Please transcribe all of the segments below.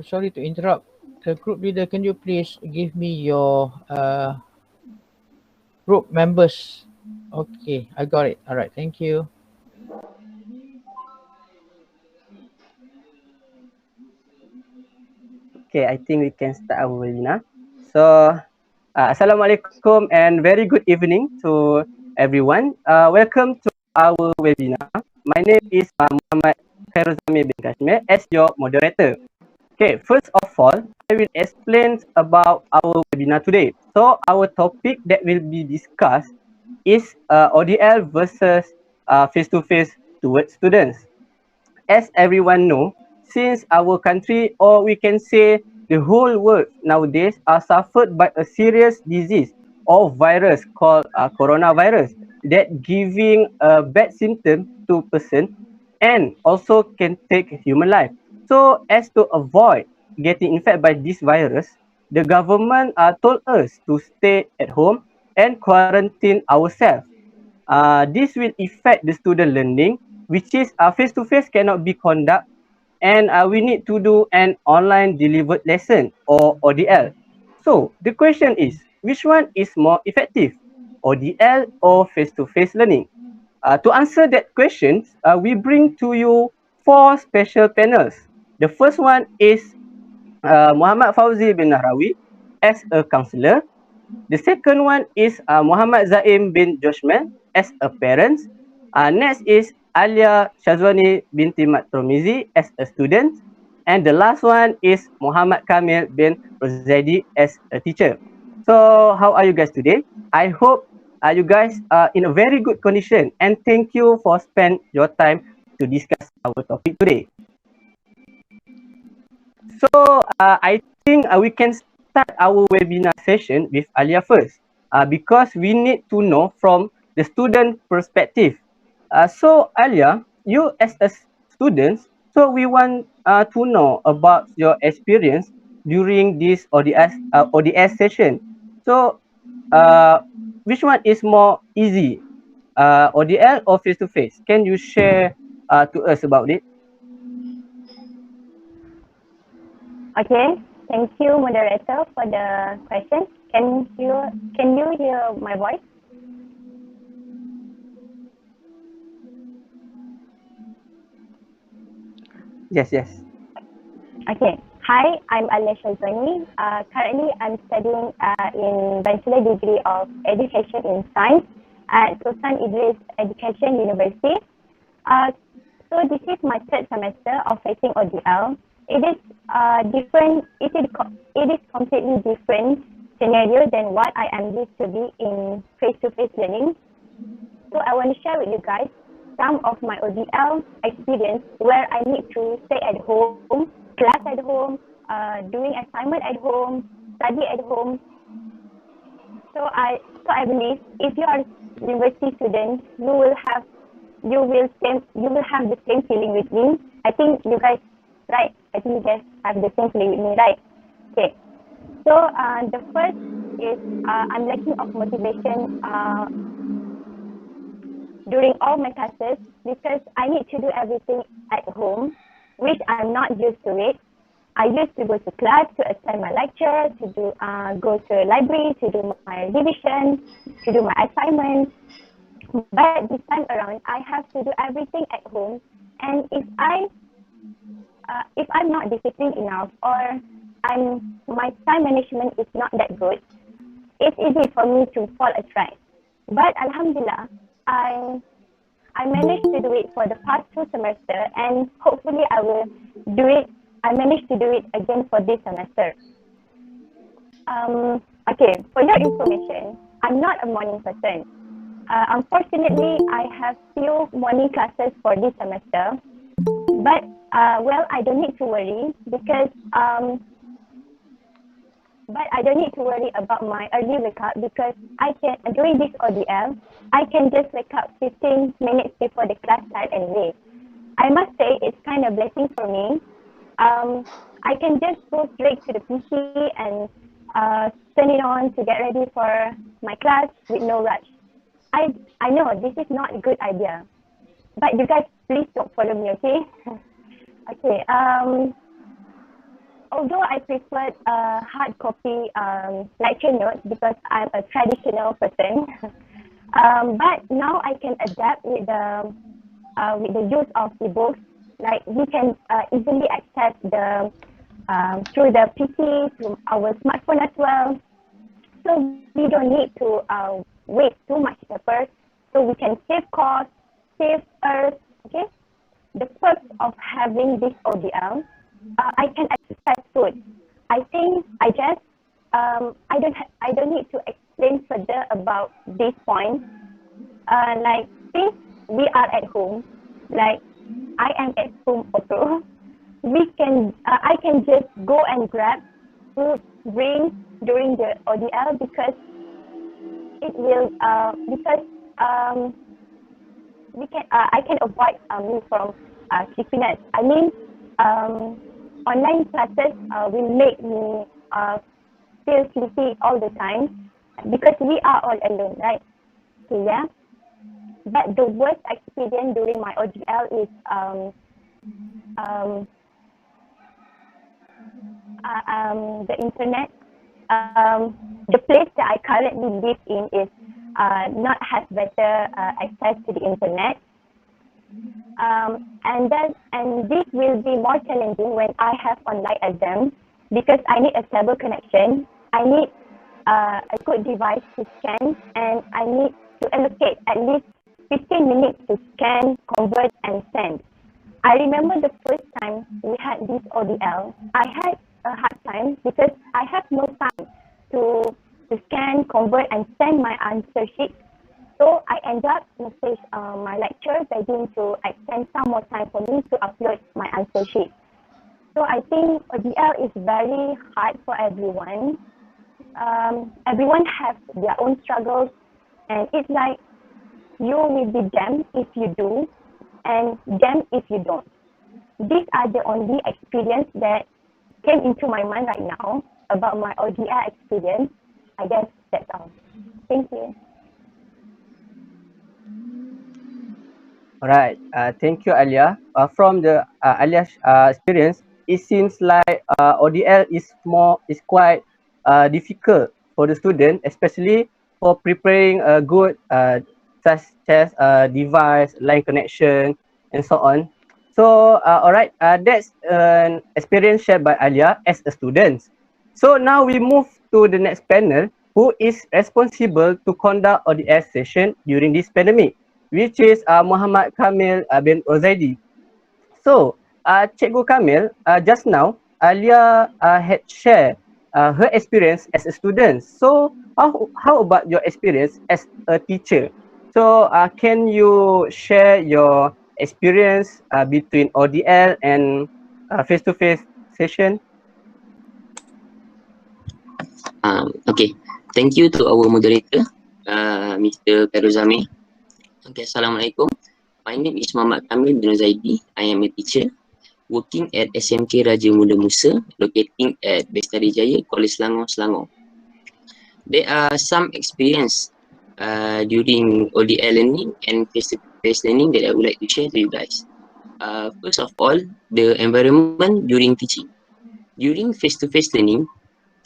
Sorry to interrupt. The group leader, can you please give me your group members? Okay, I got it. All right, thank you. Okay, I think we can start our webinar. So, Assalamualaikum and very good evening to everyone. Welcome to our webinar. My name is Muhammad Khairuzami bin Kashmir as your moderator. Okay, first of all, I will explain about our webinar today. So, our topic that will be discussed is ODL versus face-to-face towards students. As everyone know, since our country, or we can say the whole world nowadays, are suffered by a serious disease or virus called coronavirus that giving a bad symptom to person and also can take human life. So as to avoid getting infected by this virus, the government told us to stay at home and quarantine ourselves. This will affect the student learning, which is face-to-face cannot be conduct, and we need to do an online delivered lesson or ODL. So the question is, which one is more effective, ODL or face-to-face learning? To answer that question, we bring to you four special panels. The first one is Muhammad Fauzi bin Nahrawi as a counselor. The second one is Muhammad Zaim bin Joshman as a parent. Next is Alia Shazwani binti Matromizi as a student. And the last one is Muhammad Kamil bin Rozaidi as a teacher. So how are you guys today? I hope you guys are in a very good condition, and thank you for spend your time to discuss our topic today. So I think we can start our webinar session with Alia first, because we need to know from the student perspective. So Alia, you as a student, so we want to know about your experience during this ODS session. So which one is more easy, ODL or face to face? Can you share to us about it? Okay, thank you, moderator, for the question. Can you hear my voice? Yes, yes. Okay. Hi, I'm Alia Shazwani. Currently, I'm studying in Bachelor Degree of Education in Science at Sultan Idris Education University. So this is my third semester of facing ODL. It is different. It is completely different scenario than what I am used to be in face-to-face learning. So I want to share with you guys some of my ODL experience where I need to stay at home, class at home, doing assignment at home, study at home. So I believe if you are a university student, you will have the same feeling with me. I think you guys, right? I think you guys have the same feeling with me, right? Okay. So the first is I'm lacking of motivation during all my classes because I need to do everything at home, which I'm not used to it. I used to go to class to attend my lecture, to do go to a library to do my revision, to do my assignments. But this time around, I have to do everything at home, and if I'm not disciplined enough or my time management is not that good, it's easy for me to fall a trap. But Alhamdulillah, I managed to do it for the past 2 semesters, and hopefully I will do it. I managed to do it again for this semester. Okay, for your information, I'm not a morning person. Unfortunately, I have few morning classes for this semester, but well, I don't need to worry because but I don't need to worry about my early wake up because I can during this ODL, I can just wake up 15 minutes before the class start and leave. I must say it's kind of blessing for me. I can just go straight to the PC and turn it on to get ready for my class with no rush. I know this is not a good idea, but you guys please don't follow me, okay? Okay. Although I prefer hard copy lecture notes because I'm a traditional person, but now I can adapt with the use of ebooks. Like we can easily access the through the PC, through our smartphone as well. So we don't need to waste too much paper. So we can save cost, save earth. Okay. The perks of having this ODL, I can access food. I think I don't need to explain further about this point. Like since we are at home, like I am at home also, I can just go and grab food, drinks during the ODL because it will I can avoid me from sleepiness. I mean, online classes will make me feel sleepy all the time because we are all alone, right? So yeah. But the worst experience during my ODL is the internet. The place that I currently live in is not has better access to the internet. And this will be more challenging when I have online exams because I need a stable connection. I need a good device to scan, and I need to allocate at least 15 minutes to scan, convert, and send. I remember the first time we had this ODL, I had a hard time because I have no time to scan, convert, and send my answer sheet. So I end up message my lecturer begging to extend some more time for me to upload my answer sheet. So I think ODL is very hard for everyone. Everyone has their own struggles, and it's like you will be damned if you do, and damned if you don't. These are the only experience that came into my mind right now about my ODL experience. I guess that's all. Thank you. Alright, thank you, Alia. From the Alia's experience, it seems like ODL is quite difficult for the student, especially for preparing a good such as device, line connection, and so on. So, alright, that's an experience shared by Alia as a student. So now we move to the next panel, who is responsible to conduct ODL session during this pandemic, which is Muhammad Kamil bin Ozaidi. So, Cikgu Kamil, just now, Alia had shared her experience as a student. So, how about your experience as a teacher? So, can you share your experience between ODL and face-to-face session? Okay, thank you to our moderator, Mr. Karuzami. Okay, Assalamualaikum. My name is Muhammad Kamil bin Zaidi. I am a teacher working at SMK Raja Muda Musa, locating at Bestari Jaya, Kuala Selangor, Selangor. There are some experience during ODL learning and face-to-face learning that I would like to share to you guys. First of all, the environment during teaching. During face-to-face learning,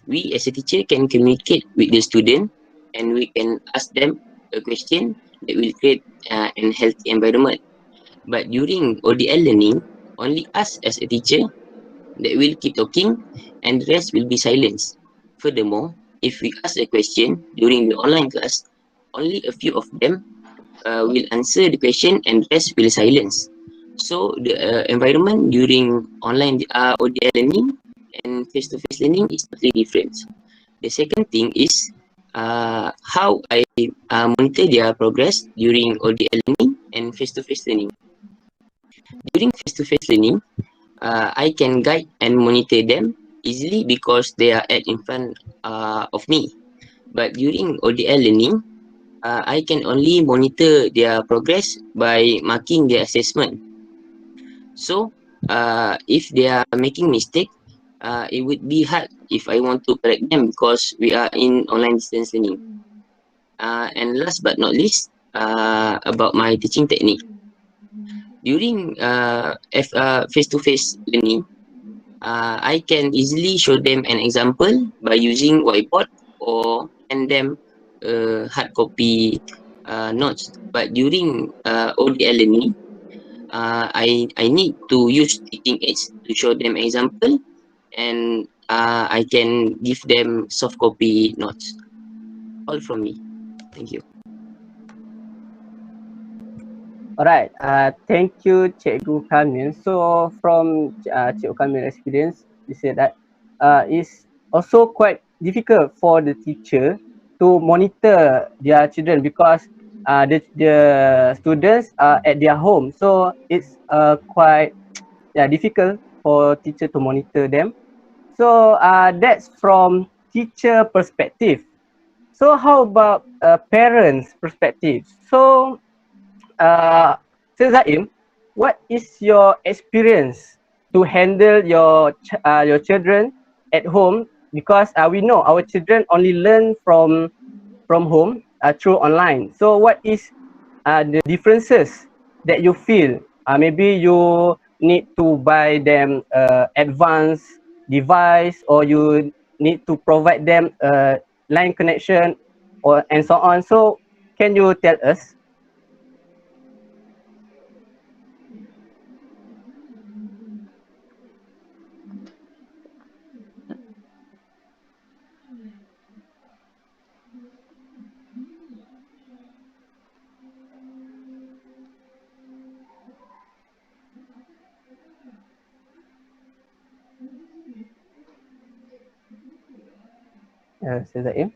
we as a teacher can communicate with the student and we can ask them a question that will create an healthy environment. But during ODL learning, only us as a teacher that will keep talking and the rest will be silence. Furthermore, if we ask a question during the online class, only a few of them will answer the question and the rest will silence. So the environment during online ODL learning and face-to-face learning is totally different. The second thing is how I monitor their progress during ODL learning and face-to-face learning. During face-to-face learning, I can guide and monitor them easily because they are in front of me. But during ODL learning, I can only monitor their progress by marking their assessment. So, if they are making mistake, it would be hard if I want to correct them because we are in online distance learning. And last but not least, about my teaching technique. During face-to-face learning, I can easily show them an example by using whiteboard or send them hard copy notes. But during ODL learning, I need to use teaching aids to show them example, and I can give them soft copy notes. All from me. Thank you. Alright, thank you, Cikgu Kamil. So from Cikgu Kamil's experience, you said that it's also quite difficult for the teacher to monitor their children because the students are at their home. So it's quite difficult for teacher to monitor them. So that's from teacher perspective. So how about parents perspective? So Sir Zaim, what is your experience to handle your children at home? Because we know our children only learn from home through online. So what is the differences that you feel? Maybe you need to buy them advanced device, or you need to provide them a line connection, or and so on. So can you tell us? Sir Zaim?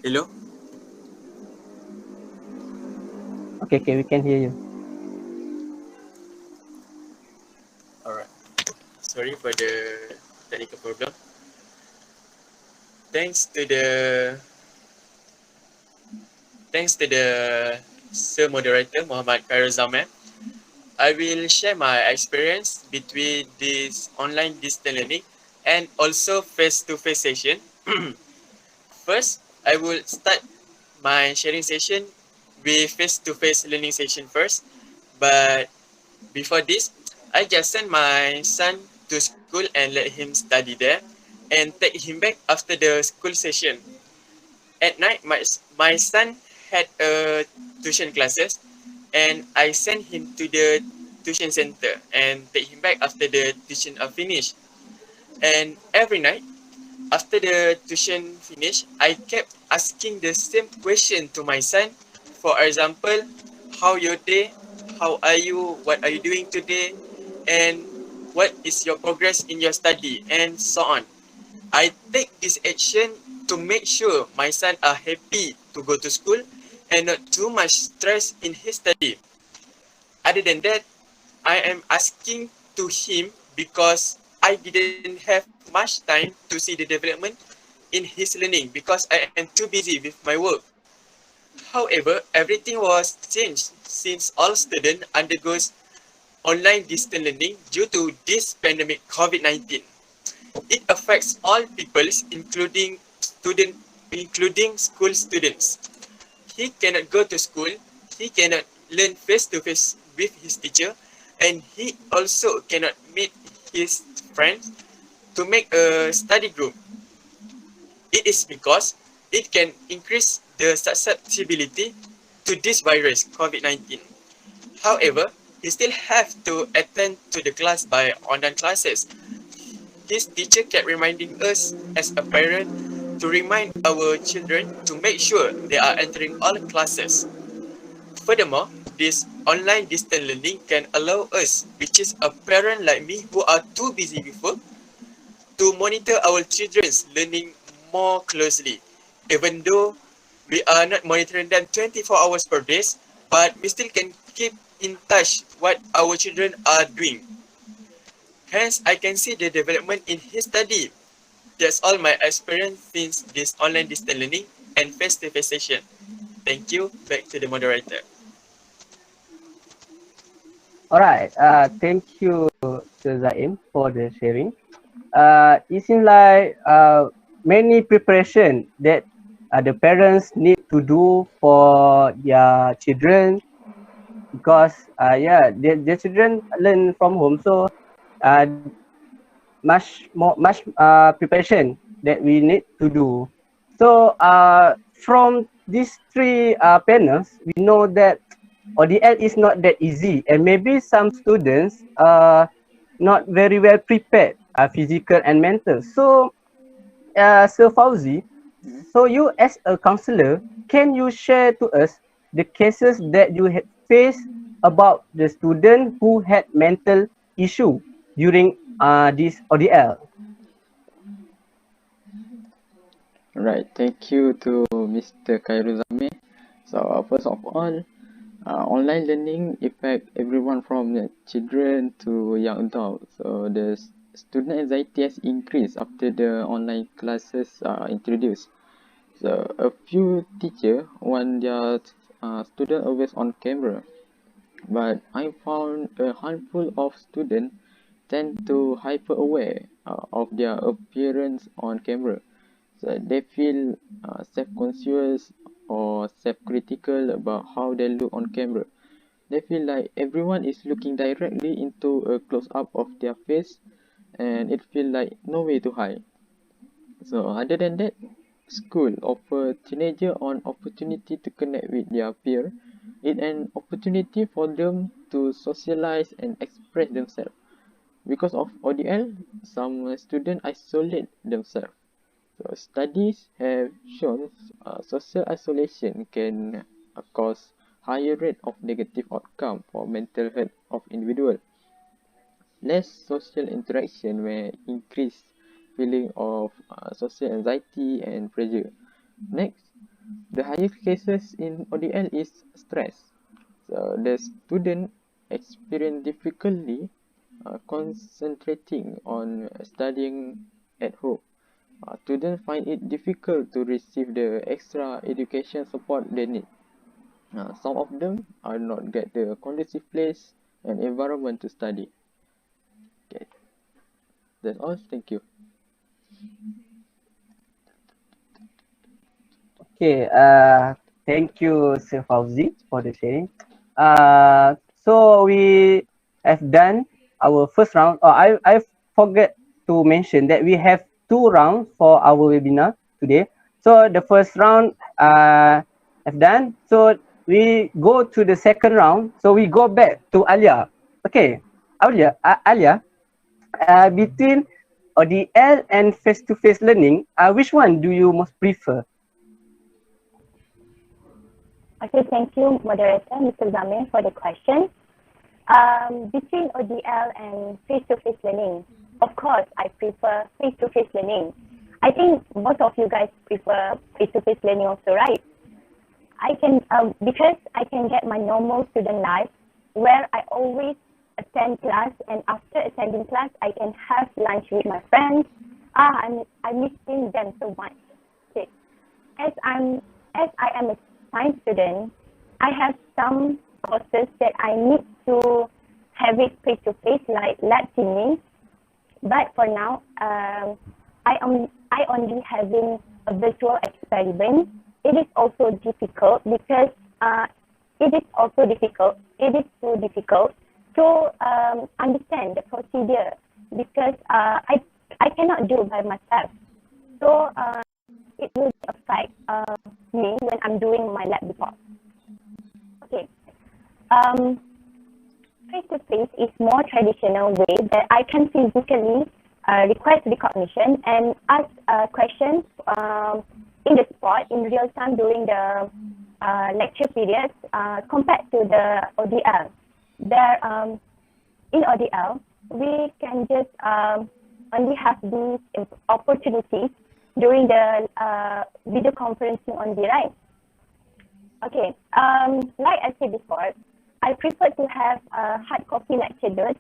Hello? Okay, we can hear you. Alright. Sorry for the technical problem. Thanks to the Sir Moderator Muhammad Khairul Zaman, I will share my experience between this online distance learning and also face-to-face session. First, I will start my sharing session with face-to-face learning session first. But before this, I just sent my son to school and let him study there and take him back after the school session. At night, my son had tuition classes, and I sent him to the tuition center and take him back after the tuition are finished. And every night, after the tuition finished, I kept asking the same question to my son. For example, how your day? How are you? What are you doing today? And what is your progress in your study? And so on. I take this action to make sure my son are happy to go to school and not too much stress in his study. Other than that, I am asking to him because I didn't have much time to see the development in his learning because I am too busy with my work. However, everything was changed since all students undergoes online distance learning due to this pandemic COVID-19. It affects all peoples, including school students. He cannot go to school, he cannot learn face to face with his teacher, and he also cannot meet his friends to make a study group. It is because it can increase the susceptibility to this virus, COVID-19. However, he still have to attend to the class by online classes. His teacher kept reminding us as a parent to remind our children to make sure they are entering all classes. Furthermore, this online distance learning can allow us, which is a parent like me who are too busy with work, to monitor our children's learning more closely. Even though we are not monitoring them 24 hours per day, but we still can keep in touch what our children are doing. Hence, I can see the development in his study. That's all my experience since this online distance learning and face-to-face session. Thank you. Back to the moderator. All right. Thank you, Sir Zaim, for the sharing. It seems like many preparation that the parents need to do for their children because yeah, their children learn from home, so uh, much preparation that we need to do. So from these three panels, we know that ODL is not that easy, and maybe some students are not very well prepared, physical and mental. So, Sir Fauzi, so you as a counselor, can you share to us the cases that you had faced about the student who had mental issue during this ODL? Right, thank you to Mr. Khairuzame. So first of all, online learning affect everyone from the children to young adults. So the student anxiety has increased after the online classes are introduced. So a few teachers want their student always on camera, but I found a handful of students tend to hyper aware of their appearance on camera. So they feel self-conscious or self-critical about how they look on camera. They feel like everyone is looking directly into a close-up of their face, and it feels like no way to hide. So other than that, school offer teenager an opportunity to connect with their peer. It's an opportunity for them to socialize and express themselves. Because of ODL, some students isolate themselves. So studies have shown social isolation can cause higher rate of negative outcome for mental health of individual. Less social interaction may increase feeling of social anxiety and pressure. Next, the highest cases in ODL is stress. So the student experience difficulty concentrating on studying at home. Students find it difficult to receive the extra education support they need. Some of them are not get the conducive place and environment to study. Okay, that's all. Thank you. Okay, thank you, Sir Fauzi, for the sharing. So we have done our first round. Oh, I forget to mention that we have two rounds for our webinar today. So the first round have done. So we go to the second round. So we go back to Alia. Okay, Alia, between ODL and face-to-face learning, which one do you most prefer? Okay, thank you, moderator, Mr. Zamir, for the question. Between ODL and face-to-face learning, of course, I prefer face-to-face learning. I think most of you guys prefer face-to-face learning also, right? I can, because I can get my normal student life where I always attend class, and after attending class, I can have lunch with my friends. I'm missing them so much. Okay. As I am a science student, I have some courses that I need to have it face to face, like lab teaming. But for now, I only having a virtual experiment. It is also difficult because it is too difficult to understand the procedure because I cannot do by myself. So it will affect me when I'm doing my lab report. Okay. Face-to-face is more traditional way that I can physically request recognition and ask questions in the spot in real time during the lecture periods compared to the ODL. In ODL, we can just only have these opportunities during the video conferencing only, right? Okay, like I said before, I prefer to have hard copy lecture notes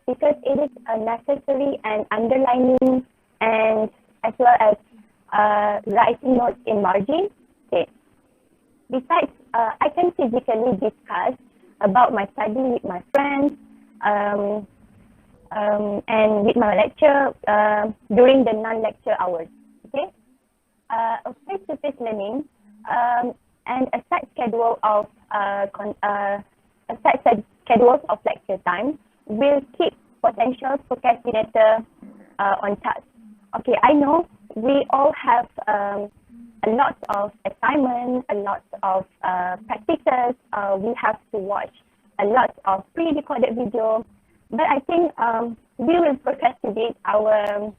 because it is necessary and underlining and as well as writing notes in margin. Okay. Besides, I can physically discuss about my study with my friends, and with my lecture during the non-lecture hours. Okay, a face-to-face learning and a set schedule of schedules of lecture time will keep potential procrastinator on task. Okay, I know we all have a lot of assignments, a lot of practices. We have to watch a lot of pre-recorded video, but I think we will procrastinate our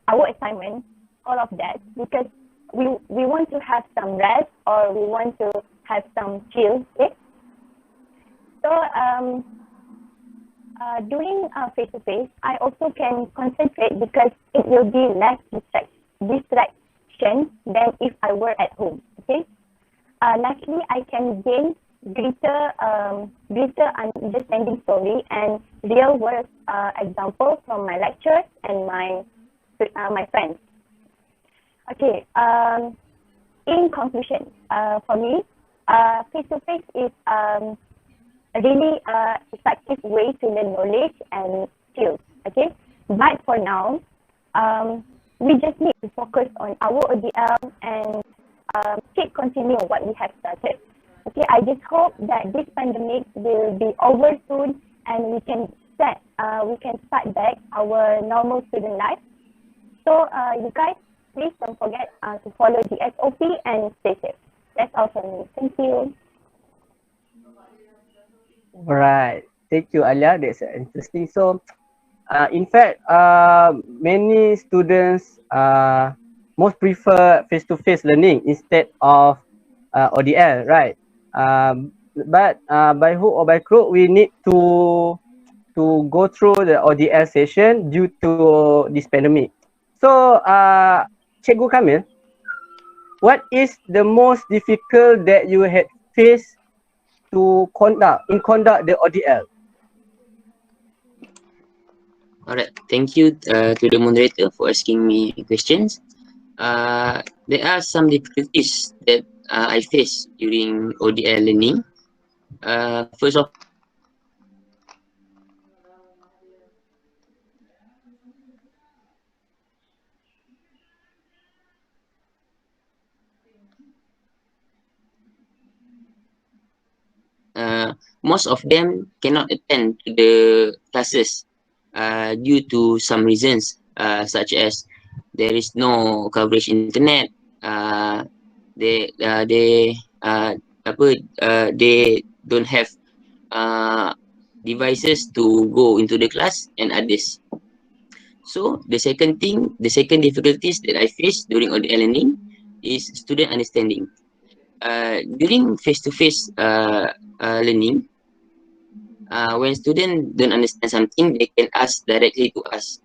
assignment, all of that, because we want to have some rest or we want to have some chill. Okay? So during face-to-face, I also can concentrate because it will be less distraction than if I were at home. Okay. Luckily, I can gain greater understanding story and real world examples from my lectures and my friends. Okay. In conclusion, for me, face-to-face is a really effective way to learn knowledge and skills. Okay, but for now, we just need to focus on our ODL and keep continuing what we have started. Okay, I just hope that this pandemic will be over soon and we can start back our normal student life. So you guys, please don't forget to follow the SOP and stay safe. That's all from me. Thank you. Right. Thank you, Alia. That's interesting. So, in fact, many students most prefer face-to-face learning instead of ODL, right? But by hook or by crook, we need to go through the ODL session due to this pandemic. So, Cikgu Kamil, what is the most difficult that you had faced to conduct the ODL? Alright, thank you to the moderator for asking me questions. There are some difficulties that I face during ODL learning. First of most of them cannot attend to the classes due to some reasons, such as there is no coverage internet, they don't have devices to go into the class and others. So the second difficulties that I face during ODL learning is student understanding. During face-to-face learning, when students don't understand something, they can ask directly to us.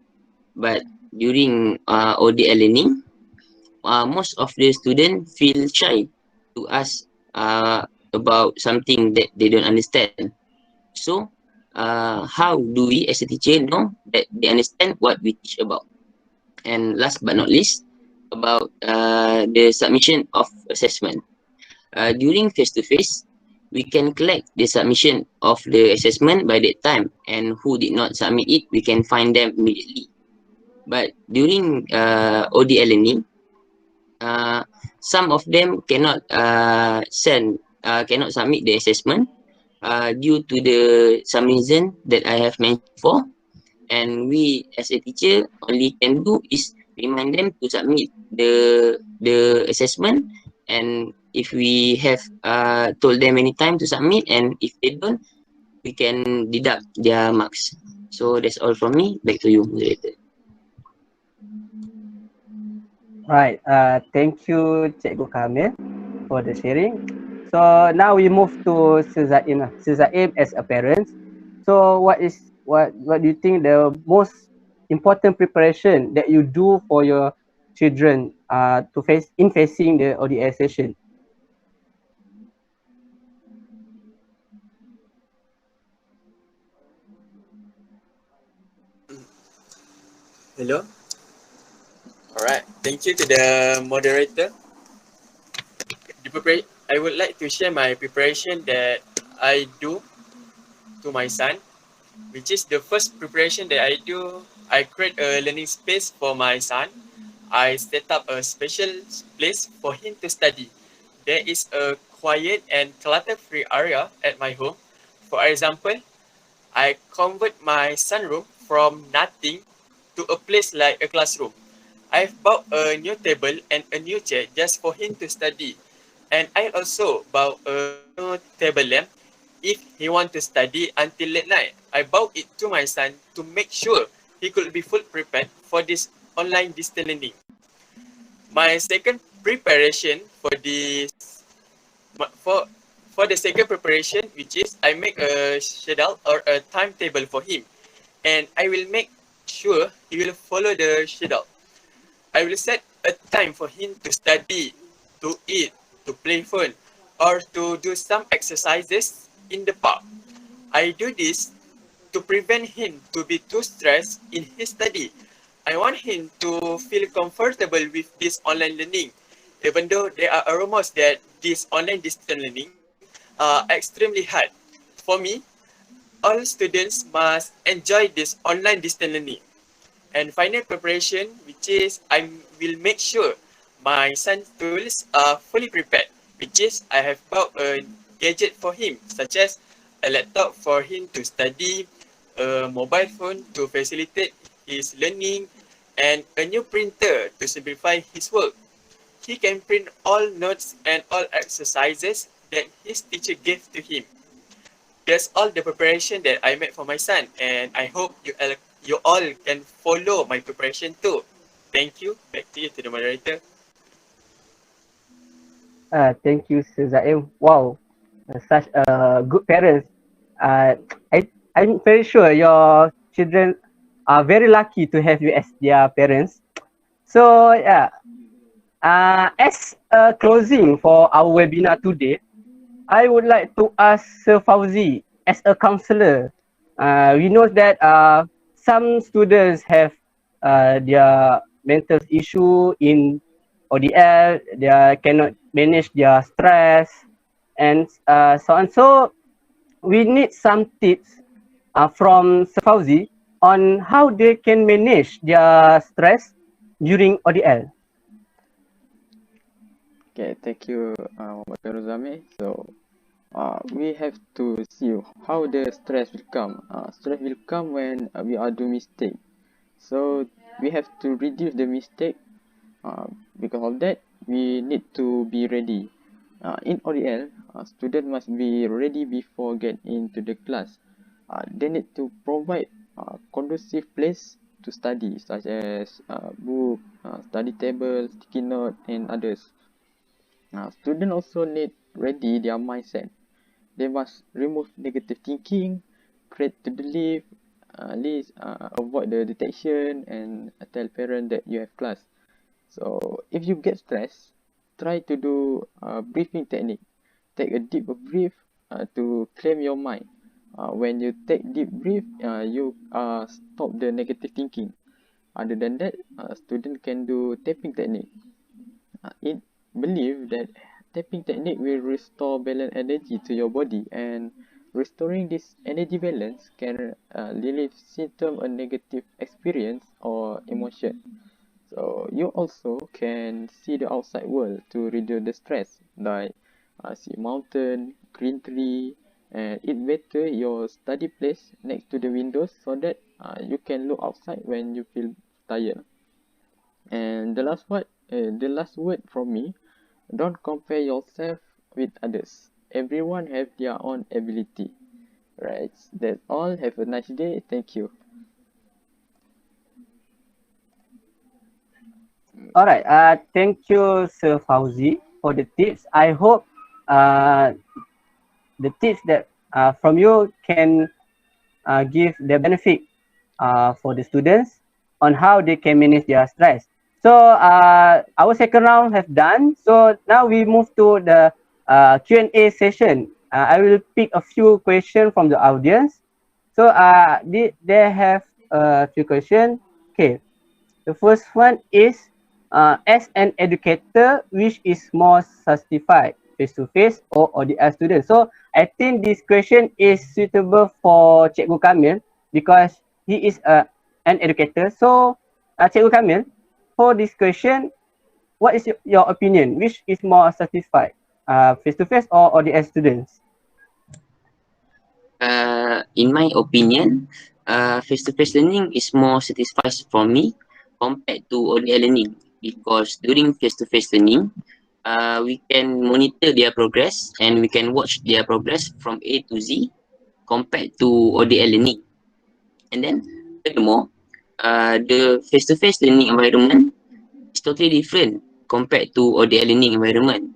But during ODL learning, most of the students feel shy to ask about something that they don't understand. So, how do we as a teacher know that they understand what we teach about? And last but not least, about the submission of assessment. During face-to-face, we can collect the submission of the assessment by that time, and who did not submit it, we can find them immediately. But during ODL learning, some of them cannot cannot submit the assessment due to some reason that I have mentioned before, and we as a teacher only can do is remind them to submit the assessment, and if we have told them many times to submit, and if they don't, we can deduct their marks. So that's all from me. Back to you, moderator. Right. Thank you, Cikgu Kamil, for the sharing. So now we move to Sizaim. Sizaim as a parent. So what do you think the most important preparation that you do for your children facing the ODL session? Hello. Alright, thank you to the moderator. I would like to share my preparation that I do to my son, which is the first preparation that I do. I create a learning space for my son. I set up a special place for him to study. There is a quiet and clutter-free area at my home. For example, I convert my sunroom from nothing to a place like a classroom. I've bought a new table and a new chair just for him to study. And I also bought a new table lamp if he want to study until late night. I bought it to my son to make sure he could be full prepared for this online distance learning. My second preparation for this for the second preparation, which is I make a schedule or a timetable for him, and I will make sure he will follow the schedule. I will set a time for him to study, to eat, to play phone, or to do some exercises in the park. I do this to prevent him to be too stressed in his study. I want him to feel comfortable with this online learning, even though there are rumors that this online distance learning are extremely hard. For me, all students must enjoy this online distance learning. And final preparation, which is I will make sure my son's tools are fully prepared, which is I have bought a gadget for him, such as a laptop for him to study, a mobile phone to facilitate his learning, and a new printer to simplify his work. He can print all notes and all exercises that his teacher gave to him. That's all the preparation that I made for my son, and I hope you all can follow my preparation too. Thank you. Back to you, to the moderator. Thank you, Sir Zaim. Wow, such a good parents. Uh, I'm very sure your children are very lucky to have you as their parents. So yeah, as a closing for our webinar today, I would like to ask Sir Fauzi as a counselor. We know that some students have their mental issue in ODL, they cannot manage their stress, and so on. So we need some tips from Sir Fauzi on how they can manage their stress during ODL. Okay, thank you, Muhammad Feruzame. So, we have to see how the stress will come. Stress will come when we are doing mistake. So, we have to reduce the mistake. Because of that, we need to be ready. In ODL, student must be ready before get into the class. They need to provide conducive place to study, such as book, study table, sticky note, and others. Students also need ready their mindset. They must remove negative thinking, create the belief, avoid the detection, and tell parent that you have class. So if you get stressed, try to do a breathing technique. Take a deep breath to calm your mind. When you take deep breath, you stop the negative thinking. Other than that, student can do tapping technique. It believed that tapping technique will restore balance energy to your body, and restoring this energy balance can relieve symptom of negative experience or emotion. So you also can see the outside world to reduce the stress, like see mountain, green tree, and it better your study place next to the windows so that you can look outside when you feel tired. And the last word from me, don't compare yourself with others. Everyone have their own ability. Right. That's all. Have a nice day. Thank you. All right. Thank you, Sir Fauzi, for the tips. I hope the tips that from you can give the benefit for the students on how they can manage their stress. So our second round have done. So now we move to the Q&A session. I will pick a few questions from the audience. So they have a few questions. Okay, the first one is, as an educator, which is more satisfied? face-to-face or ODL students? So I think this question is suitable for Cikgu Kamil because he is an educator. So Cikgu Kamil, for this question, what is your opinion? Which is more satisfied, face-to-face or ODL students? In my opinion, face-to-face learning is more satisfied for me compared to ODL learning because during face-to-face learning, we can monitor their progress and we can watch their progress from A to Z compared to ODL learning. And then, furthermore, the face-to-face learning environment is totally different compared to ODL learning environment.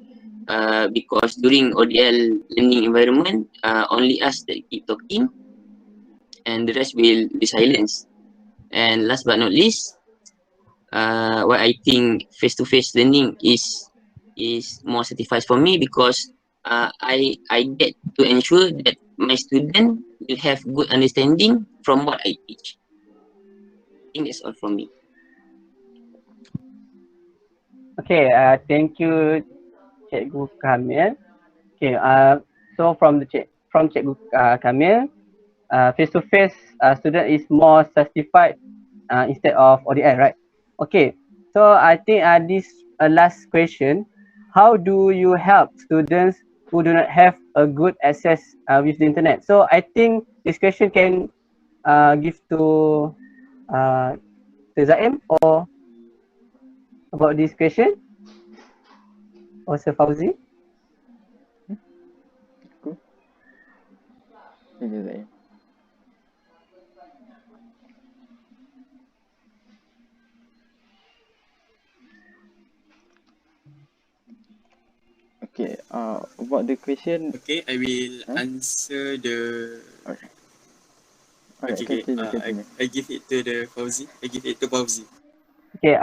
Because during ODL learning environment, only us that keep talking and the rest will be silenced. And last but not least, what I think face-to-face learning is more satisfied for me because I get to ensure that my student will have good understanding from what I teach. I think that's all from me. Okay, thank you, Cikgu Kamil. Okay, so from Cikgu Kamil, face-to-face student is more satisfied instead of ODL, right? Okay, so I think this last question, how do you help students who do not have a good access with the internet? So I think this question can give to Zaim or about this question or Sir Fauzi. Cool. Ini saya. Okay, about the question. Okay, I will answer the. Alright. Alright, Okay, continue. I give it to the Fauzi. I give it to Fauzi. Okay,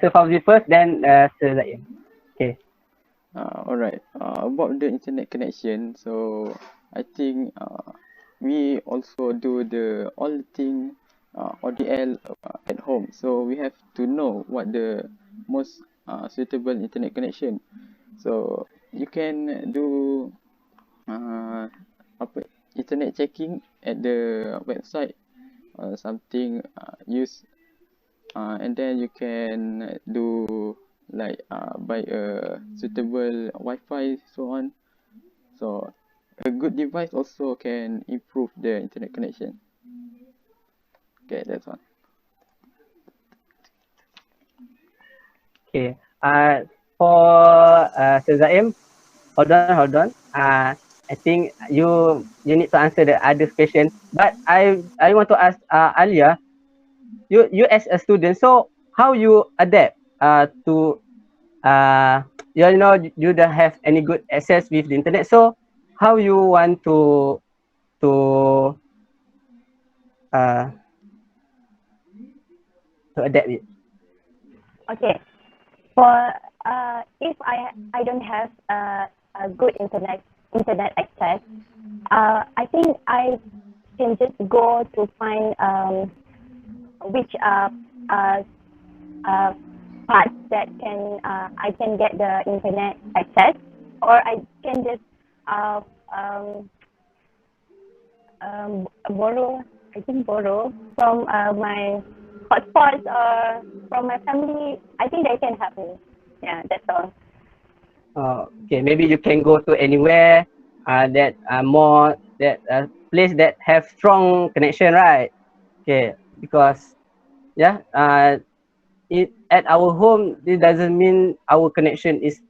Sir Fauzi first, then Sir Zaim. Okay. Alright. About the internet connection, so I think we also do all the thing ODL at home. So we have to know what the most suitable internet connection. So you can do internet checking at the website something use and then you can do like buy a suitable Wi-Fi so on. So a good device also can improve the internet connection. Okay, that's all. Okay. For Sir Zaim, hold on. I think you need to answer the other question. But I want to ask Alia, you as a student, so how you adapt to you don't have any good access with the internet. So how you want to adapt it? Okay. For if I don't have a good internet access, I think I can just go to find which parts that I can get the internet access, or I can just borrow from my hotspots or from my family. I think they can help me. Yeah, that's all. Okay, maybe you can go to anywhere that place that have strong connection, right? Okay, because at our home, it doesn't mean our connection is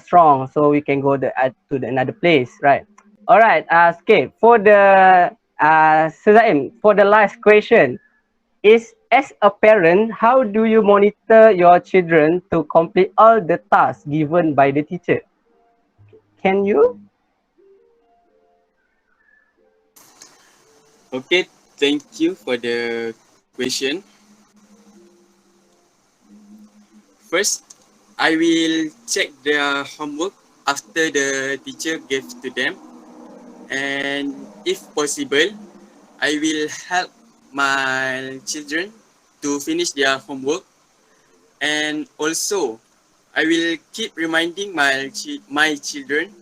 strong, so we can go to another place, right? All right. Okay. For the Suzaim, for the last question, is as a parent, how do you monitor your children to complete all the tasks given by the teacher? Can you? Okay, thank you for the question. First, I will check their homework after the teacher gave to them. And if possible, I will help my children to finish their homework. And also, I will keep reminding my children